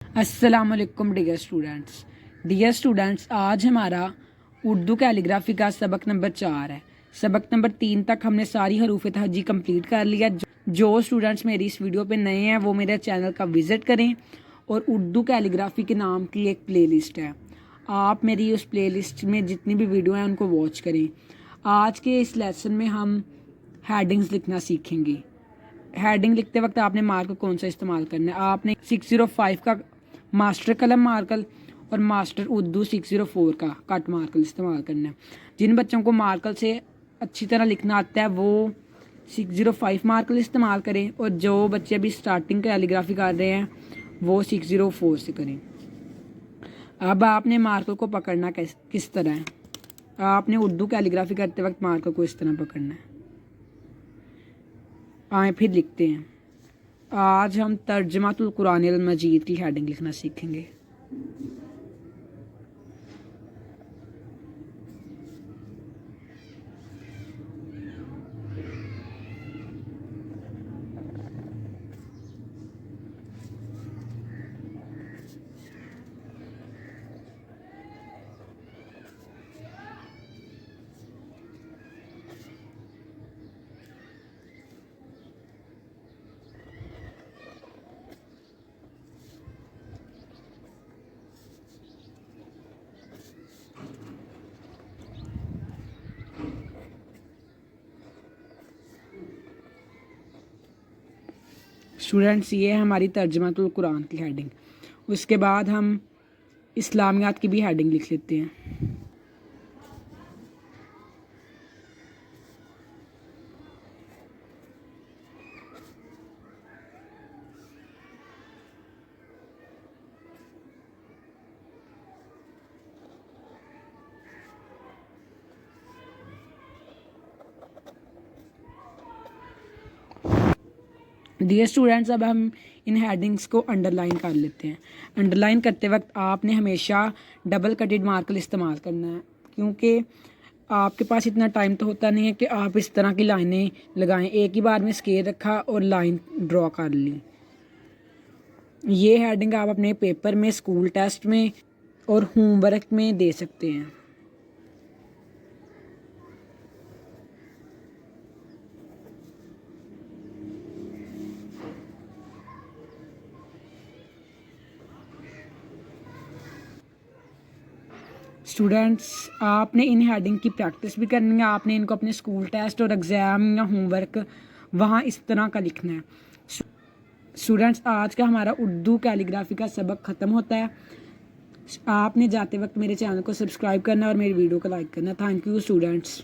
अस्सलाम वालेकुम dear students, आज हमारा उर्दू कैलीग्राफी का सबक नंबर 4 है। सबक नंबर 3 तक हमने सारी हरूफ तहजी कंप्लीट कर लिया। जो स्टूडेंट्स मेरी इस वीडियो पे नए हैं वो मेरे चैनल का विज़िट करें और उर्दू कैलीग्राफी के नाम की एक प्लेलिस्ट है, आप मेरी उस प्लेलिस्ट में जितनी भी वीडियो हैं उनको वॉच करें। आज के इस लेसन में हम हेडिंग्स लिखना सीखेंगे। हेडिंग लिखते वक्त आपने मार्कर कौन सा इस्तेमाल करना है? आपने 605 का मास्टर कलम मार्कर और मास्टर उर्दू 604 का कट मार्कर इस्तेमाल करना है। जिन बच्चों को मार्कर से अच्छी तरह लिखना आता है वो 605 मार्कर इस्तेमाल करें, और जो बच्चे अभी स्टार्टिंग कैलीग्राफी कर रहे हैं वो 604 से करें। अब आपने मार्कर को पकड़ना किस तरह है? आपने उर्दू कैलीग्राफी करते वक्त मार्कर को इस तरह पकड़ना है। आए फिर लिखते हैं। आज हम तर्जमातुल कुरानिल मजीद की हेडिंग लिखना सीखेंगे। स्टूडेंट्स, ये है हमारी तर्जमातुल कुरान की हेडिंग। उसके बाद हम इस्लामियात की भी हेडिंग लिख लेते हैं। डियर स्टूडेंट्स, अब हम इन हेडिंग्स को अंडरलाइन कर लेते हैं। अंडरलाइन करते वक्त आपने हमेशा डबल कटेड मार्कर इस्तेमाल करना है, क्योंकि आपके पास इतना टाइम तो होता नहीं है कि आप इस तरह की लाइनें लगाएं। एक ही बार में स्केल रखा और लाइन ड्रॉ कर ली। ये हेडिंग आप अपने पेपर में, स्कूल टेस्ट में और होमवर्क में दे सकते हैं। स्टूडेंट्स, आपने इन हेडिंग की प्रैक्टिस भी करनी है। आपने इनको अपने स्कूल टेस्ट और एग्ज़ाम या होमवर्क वहाँ इस तरह का लिखना है। स्टूडेंट्स, आज का हमारा उर्दू कैलीग्राफी का सबक ख़त्म होता है। आपने जाते वक्त मेरे चैनल को सब्सक्राइब करना और मेरी वीडियो को लाइक करना। Thank you students.